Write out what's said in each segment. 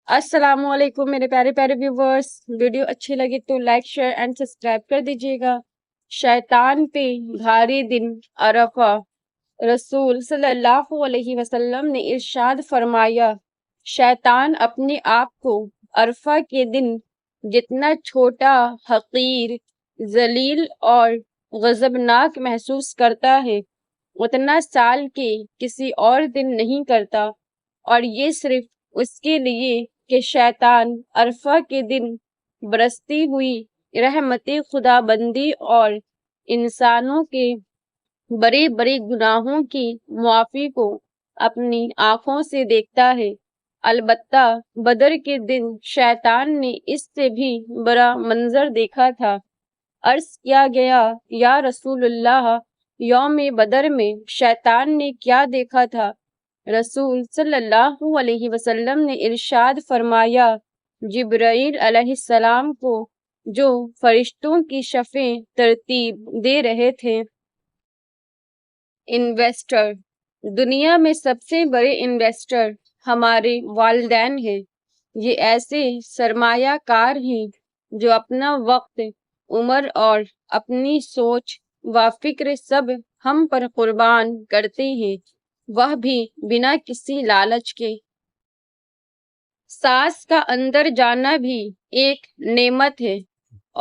السلام علیکم میرے پیارے پیارے ویورز، ویڈیو اچھی لگی تو لائک شیئر اینڈ سبسکرائب کر دیجیے گا۔ شیطان پہ بھاری دن عرفہ، رسول صلی اللہ علیہ وسلم نے ارشاد فرمایا، شیطان اپنے آپ کو عرفہ کے دن جتنا چھوٹا، حقیر، ذلیل اور غضبناک محسوس کرتا ہے اتنا سال کے کسی اور دن نہیں کرتا، اور یہ صرف اس کے لیے کہ شیطان عرفہ کے دن برستی ہوئی رحمت خدا بندی اور انسانوں کے بڑے بڑے گناہوں کی معافی کو اپنی آنکھوں سے دیکھتا ہے۔ البتہ بدر کے دن شیطان نے اس سے بھی بڑا منظر دیکھا تھا۔ عرض کیا گیا، یا رسول اللہ، یوم بدر میں شیطان نے کیا دیکھا تھا؟ رسول صلی اللہ علیہ وسلم نے ارشاد فرمایا، جبرائیل علیہ السلام کو جو فرشتوں کی صفیں ترتیب دے رہے تھے۔ انویسٹر، دنیا میں سب سے بڑے انویسٹر ہمارے والدین ہیں۔ یہ ایسے سرمایہ کار ہیں جو اپنا وقت، عمر اور اپنی سوچ و فکر سب ہم پر قربان کرتے ہیں، وہ بھی بنا کسی لالچ کے۔ سانس کا اندر جانا بھی ایک نعمت ہے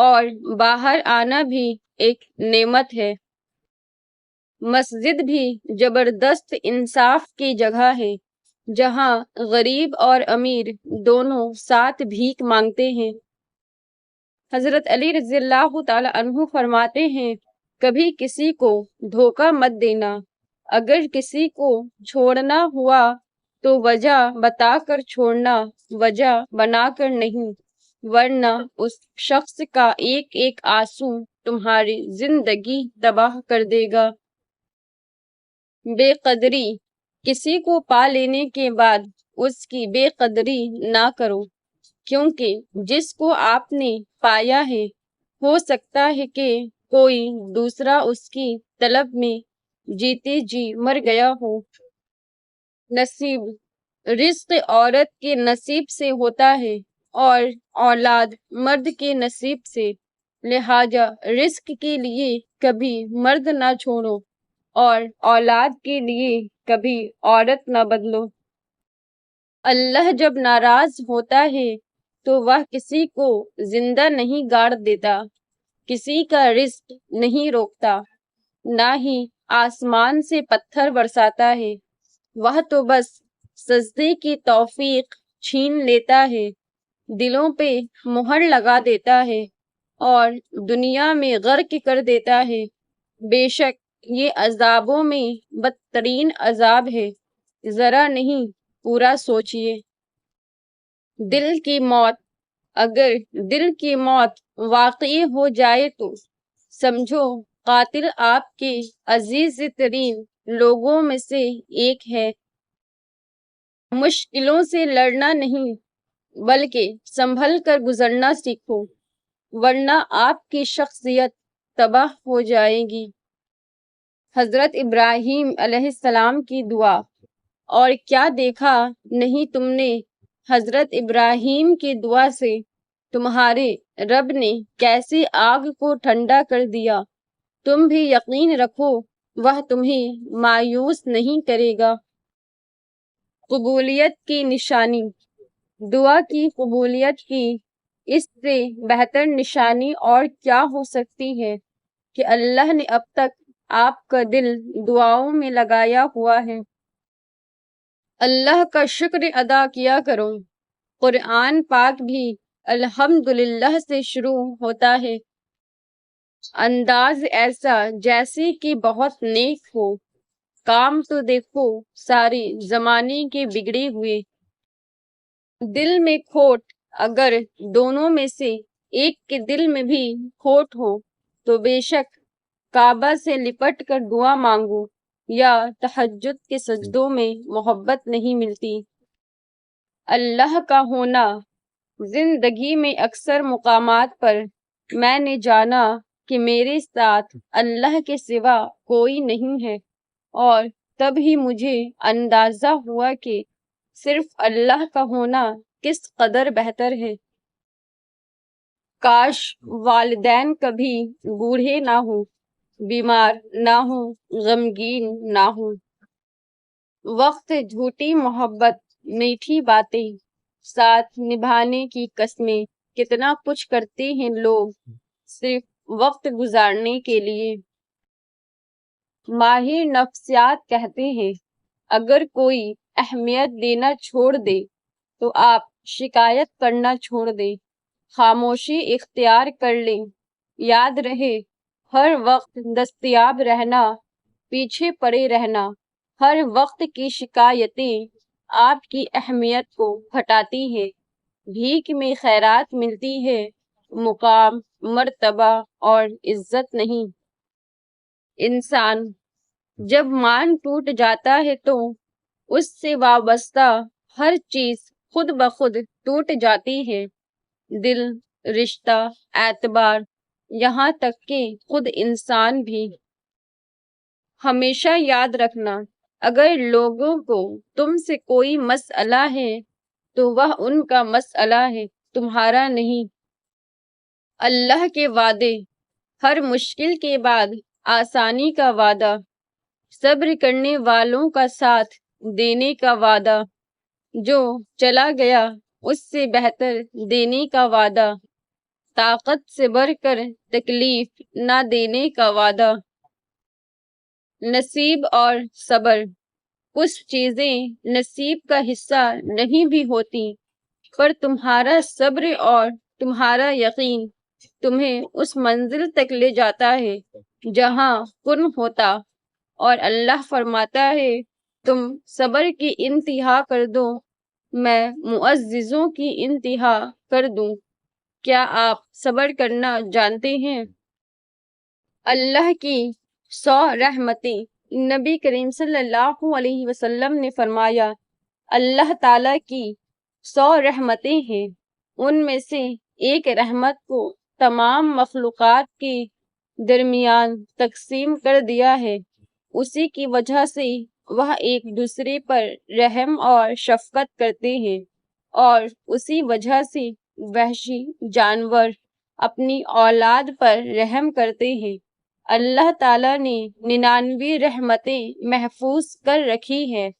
اور باہر آنا بھی ایک نعمت ہے۔ مسجد بھی زبردست انصاف کی جگہ ہے، جہاں غریب اور امیر دونوں ساتھ بھیک مانگتے ہیں۔ حضرت علی رضی اللہ تعالی عنہ فرماتے ہیں، کبھی کسی کو دھوکہ مت دینا، اگر کسی کو چھوڑنا ہوا تو وجہ بتا کر چھوڑنا، وجہ بنا کر نہیں، ورنہ اس شخص کا ایک ایک آنسو تمہاری زندگی تباہ کر دے گا۔ بے قدری، کسی کو پا لینے کے بعد اس کی بے قدری نہ کرو، کیونکہ جس کو آپ نے پایا ہے ہو سکتا ہے کہ کوئی دوسرا اس کی طلب میں جیتے جی مر گیا ہو۔ نصیب، رزق عورت کے نصیب سے ہوتا ہے اور اولاد مرد کے نصیب سے، لہذا رزق کے لیے کبھی مرد نہ چھوڑو اور اولاد کے لیے کبھی عورت نہ بدلو۔ اللہ جب ناراض ہوتا ہے تو وہ کسی کو زندہ نہیں گاڑ دیتا، کسی کا رزق نہیں روکتا، نہ ہی آسمان سے پتھر برساتا ہے، وہ تو بس سجدے کی توفیق چھین لیتا ہے، دلوں پہ مہر لگا دیتا ہے اور دنیا میں غرق کر دیتا ہے۔ بے شک یہ عذابوں میں بدترین عذاب ہے، ذرا نہیں پورا سوچئے۔ دل کی موت، اگر دل کی موت واقعی ہو جائے تو سمجھو قاتل آپ کے عزیز ترین لوگوں میں سے ایک ہے۔ مشکلوں سے لڑنا نہیں بلکہ سنبھل کر گزرنا سیکھو، ورنہ آپ کی شخصیت تباہ ہو جائے گی۔ حضرت ابراہیم علیہ السلام کی دعا، اور کیا دیکھا نہیں تم نے حضرت ابراہیم کی دعا سے تمہارے رب نے کیسے آگ کو ٹھنڈا کر دیا، تم بھی یقین رکھو وہ تمہیں مایوس نہیں کرے گا۔ قبولیت کی نشانی، دعا کی قبولیت کی اس سے بہتر نشانی اور کیا ہو سکتی ہے کہ اللہ نے اب تک آپ کا دل دعاؤں میں لگایا ہوا ہے۔ اللہ کا شکر ادا کیا کرو۔ قرآن پاک بھی الحمدللہ سے شروع ہوتا ہے، انداز ایسا جیسے کہ بہت نیک ہو، کام تو دیکھو سارے زمانے کے بگڑے ہوئے۔ دل میں کھوٹ، اگر دونوں میں سے ایک کے دل میں بھی کھوٹ ہو تو بے شک کعبہ سے لپٹ کر دعا مانگو یا تہجد کے سجدوں میں محبت نہیں ملتی۔ اللہ کا ہونا، زندگی میں اکثر مقامات پر میں نے جانا کہ میرے ساتھ اللہ کے سوا کوئی نہیں ہے، اور تب ہی مجھے اندازہ ہوا کہ صرف اللہ کا ہونا کس قدر بہتر ہے۔ کاش والدین کبھی بوڑھے نہ ہوں، بیمار نہ ہوں، غمگین نہ ہوں۔ وقت جھوٹی محبت، میٹھی باتیں، ساتھ نبھانے کی قسمیں، کتنا کچھ کرتے ہیں لوگ صرف وقت گزارنے کے لیے۔ ماہر نفسیات کہتے ہیں اگر کوئی اہمیت دینا چھوڑ دے تو آپ شکایت کرنا چھوڑ دیں، خاموشی اختیار کر لیں۔ یاد رہے، ہر وقت دستیاب رہنا، پیچھے پڑے رہنا، ہر وقت کی شکایتیں آپ کی اہمیت کو گھٹاتی ہیں۔ بھیک میں خیرات ملتی ہے، مقام، مرتبہ اور عزت نہیں۔ انسان جب مان ٹوٹ جاتا ہے تو اس سے وابستہ ہر چیز خود بخود ٹوٹ جاتی ہے، دل، رشتہ، اعتبار، یہاں تک کہ خود انسان بھی۔ ہمیشہ یاد رکھنا، اگر لوگوں کو تم سے کوئی مسئلہ ہے تو وہ ان کا مسئلہ ہے، تمہارا نہیں۔ اللہ کے وعدے، ہر مشکل کے بعد آسانی کا وعدہ، صبر کرنے والوں کا ساتھ دینے کا وعدہ، جو چلا گیا اس سے بہتر دینے کا وعدہ، طاقت سے بڑھ کر تکلیف نہ دینے کا وعدہ۔ نصیب اور صبر، کچھ چیزیں نصیب کا حصہ نہیں بھی ہوتی، پر تمہارا صبر اور تمہارا یقین تمہیں اس منزل تک لے جاتا ہے جہاں کن ہوتا، اور اللہ فرماتا ہے تم صبر کی انتہا کر دو، میں معززوں کی انتہا کر دوں۔ کیا آپ صبر کرنا جانتے ہیں؟ اللہ کی 100 رحمتیں، نبی کریم صلی اللہ علیہ وسلم نے فرمایا اللہ تعالیٰ کی 100 رحمتیں ہیں، ان میں سے ایک رحمت کو تمام مخلوقات کے درمیان تقسیم کر دیا ہے، اسی کی وجہ سے وہ ایک دوسرے پر رحم اور شفقت کرتے ہیں، اور اسی وجہ سے وحشی جانور اپنی اولاد پر رحم کرتے ہیں۔ اللہ تعالیٰ نے 99 رحمتیں محفوظ کر رکھی ہیں،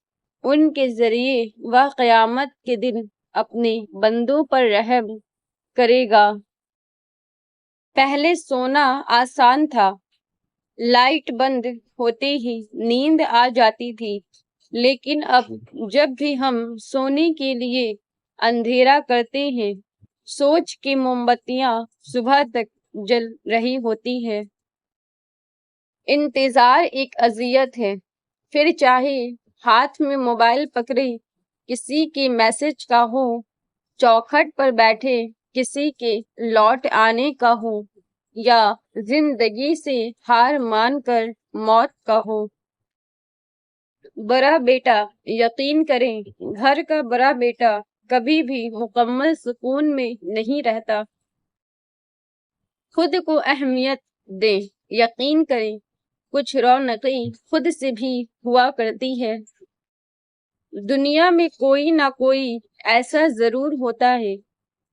ان کے ذریعے وہ قیامت کے دن اپنے بندوں پر رحم کرے گا۔ پہلے سونا آسان تھا، لائٹ بند ہوتے ہی نیند آ جاتی تھی، لیکن اب جب بھی ہم سونے کے لیے اندھیرا کرتے ہیں، سوچ کی موم بتیاں صبح تک جل رہی ہوتی ہیں۔ انتظار ایک اذیت ہے، پھر چاہے ہاتھ میں موبائل پکڑے کسی کے میسج کا ہو، چوکھٹ پر بیٹھے کسی کے لوٹ آنے کا ہو، یا زندگی سے ہار مان کر موت کا ہو۔ بڑا بیٹا، یقین کریں گھر کا بڑا بیٹا کبھی بھی مکمل سکون میں نہیں رہتا۔ خود کو اہمیت دیں، یقین کریں کچھ رونقیں خود سے بھی ہوا کرتی ہے۔ دنیا میں کوئی نہ کوئی ایسا ضرور ہوتا ہے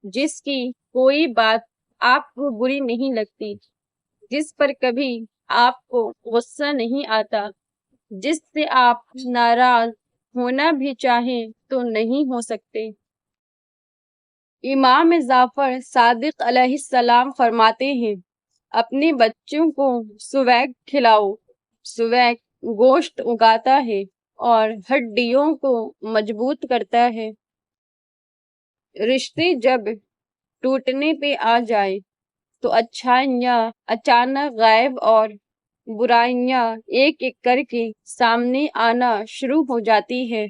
جس کی کوئی بات آپ کو بری نہیں لگتی، جس پر کبھی آپ کو غصہ نہیں آتا، جس سے آپ ناراض ہونا بھی چاہیں تو نہیں ہو سکتے۔ امام جعفر صادق علیہ السلام فرماتے ہیں اپنے بچوں کو سویگ کھلاؤ، سویگ گوشت اگاتا ہے اور ہڈیوں کو مضبوط کرتا ہے۔ رشتے جب ٹوٹنے پہ آ جائے تو اچھائیاں اچانک غائب اور برائیاں ایک ایک کر کے سامنے آنا شروع ہو جاتی ہے۔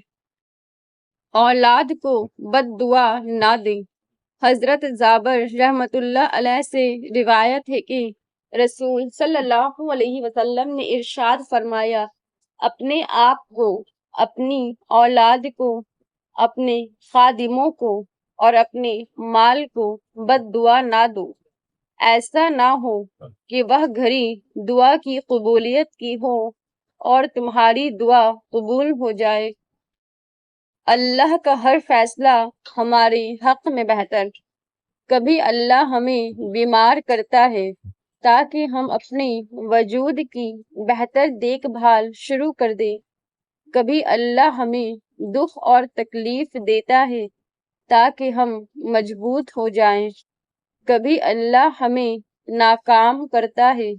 اولاد کو بد دعا نہ دیں۔ حضرت جابر رحمۃ اللہ علیہ سے روایت ہے کہ رسول صلی اللہ علیہ وسلم نے ارشاد فرمایا اپنے آپ کو، اپنی اولاد کو، اپنے خادموں کو اور اپنے مال کو بد دعا نہ دو، ایسا نہ ہو کہ وہ گھڑی دعا کی قبولیت کی ہو اور تمہاری دعا قبول ہو جائے۔ اللہ کا ہر فیصلہ ہمارے حق میں بہتر۔ کبھی اللہ ہمیں بیمار کرتا ہے تاکہ ہم اپنے وجود کی بہتر دیکھ بھال شروع کر دیں۔ کبھی اللہ ہمیں دکھ اور تکلیف دیتا ہے تاکہ ہم مضبوط ہو جائیں۔ کبھی اللہ ہمیں ناکام کرتا ہے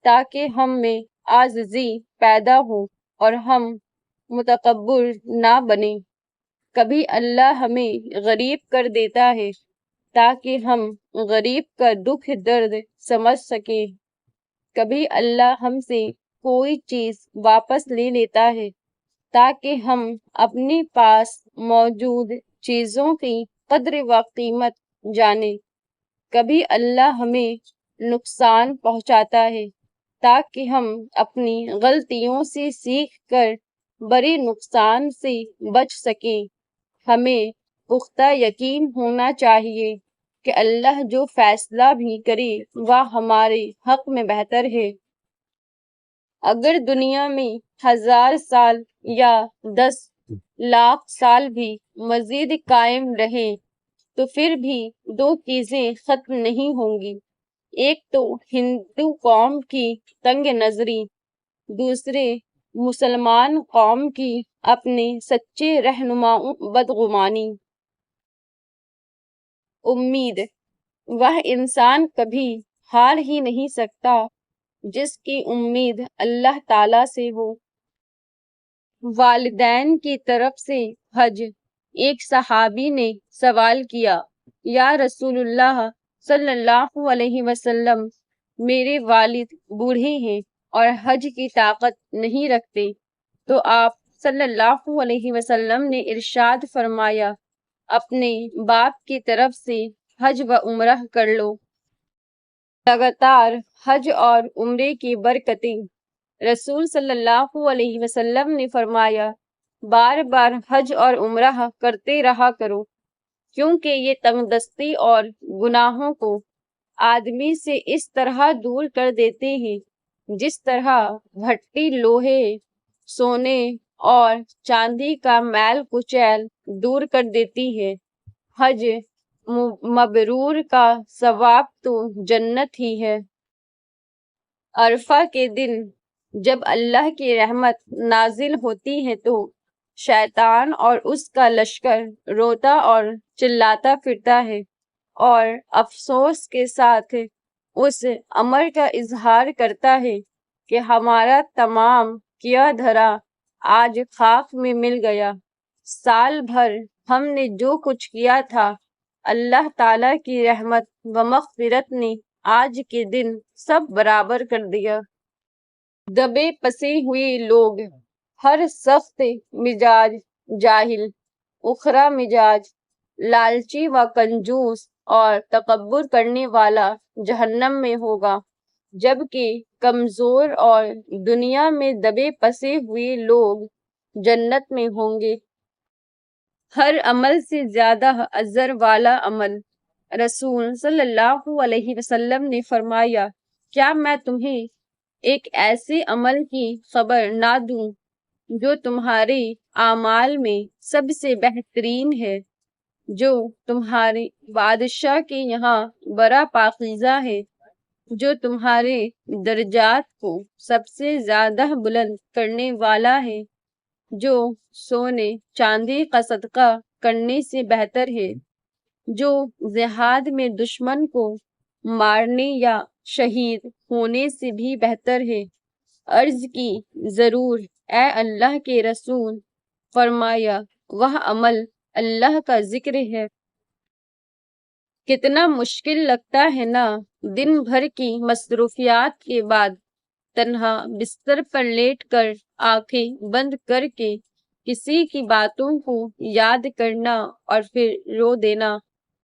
تاکہ ہم میں عاجزی پیدا ہو اور ہم متکبر نہ بنیں۔ کبھی اللہ ہمیں غریب کر دیتا ہے تاکہ ہم غریب کا دکھ درد سمجھ سکیں۔ کبھی اللہ ہم سے کوئی چیز واپس لے لیتا ہے تاکہ ہم اپنے پاس موجود چیزوں کی قدر و قیمت جانیں۔ کبھی اللہ ہمیں نقصان پہنچاتا ہے تاکہ ہم اپنی غلطیوں سے سیکھ کر بڑے نقصان سے بچ سکیں۔ ہمیں پختہ یقین ہونا چاہیے کہ اللہ جو فیصلہ بھی کرے وہ ہمارے حق میں بہتر ہے۔ اگر دنیا میں 1000 سال یا 10 لاکھ سال بھی مزید قائم رہیں تو پھر بھی دو چیزیں ختم نہیں ہوں گی، ایک تو ہندو قوم کی تنگ نظری، دوسرے مسلمان قوم کی اپنے سچے رہنماؤں بدگمانی۔ امید، وہ انسان کبھی ہار ہی نہیں سکتا جس کی امید اللہ تعالیٰ سے ہو۔ والدین کی طرف سے حج۔ ایک صحابی نے سوال کیا، یا رسول اللہ صلی اللہ علیہ وسلم، میرے والد بوڑھے ہیں اور حج کی طاقت نہیں رکھتے، تو آپ صلی اللہ علیہ وسلم نے ارشاد فرمایا، اپنے باپ کی طرف سے حج و عمرہ کر لو۔ لگاتار حج اور عمرے کی برکتیں۔ رسول صلی اللہ علیہ وسلم نے فرمایا، بار بار حج اور عمرہ کرتے رہا کرو، کیونکہ یہ تنگ دستی اور گناہوں کو آدمی سے اس طرح دور کر دیتے ہیں جس طرح بھٹی لوہے، سونے اور چاندی کا میل کچیل دور کر دیتی ہے۔ حج مبرور کا ثواب تو جنت ہی ہے۔ عرفہ کے دن جب اللہ کی رحمت نازل ہوتی ہے تو شیطان اور اس کا لشکر روتا اور چلاتا پھرتا ہے اور افسوس کے ساتھ اس امر کا اظہار کرتا ہے کہ ہمارا تمام کیا دھرا آج خاک میں مل گیا۔ سال بھر ہم نے جو کچھ کیا تھا، اللہ تعالیٰ کی رحمت و مغفرت نے آج کے دن سب برابر کر دیا۔ دبے پسے ہوئے لوگ، ہر سخت مزاج جاہل، اخرا مزاج لالچی و کنجوس اور تکبر کرنے والا جہنم میں ہوگا، جبکہ کمزور اور دنیا میں دبے پسے ہوئے لوگ جنت میں ہوں گے۔ ہر عمل سے زیادہ اجر والا عمل۔ رسول صلی اللہ علیہ وسلم نے فرمایا، کیا میں تمہیں ایک ایسے عمل کی خبر نہ دوں جو تمہارے اعمال میں سب سے بہترین ہے، جو تمہارے بادشاہ کے یہاں بڑا پاکیزہ ہے، جو تمہارے درجات کو سب سے زیادہ بلند کرنے والا ہے، جو سونے چاندی کا صدقہ کرنے سے بہتر ہے، جو جہاد میں دشمن کو مارنے یا شہید ہونے سے بھی بہتر ہے۔ عرض کی، ضرور اے اللہ کے رسول۔ فرمایا، وہ عمل اللہ کا ذکر ہے۔ کتنا مشکل لگتا ہے نا، دن بھر کی مصروفیات کے بعد تنہا بستر پر لیٹ کر آنکھیں بند کر کے کسی کی باتوں کو یاد کرنا اور پھر رو دینا۔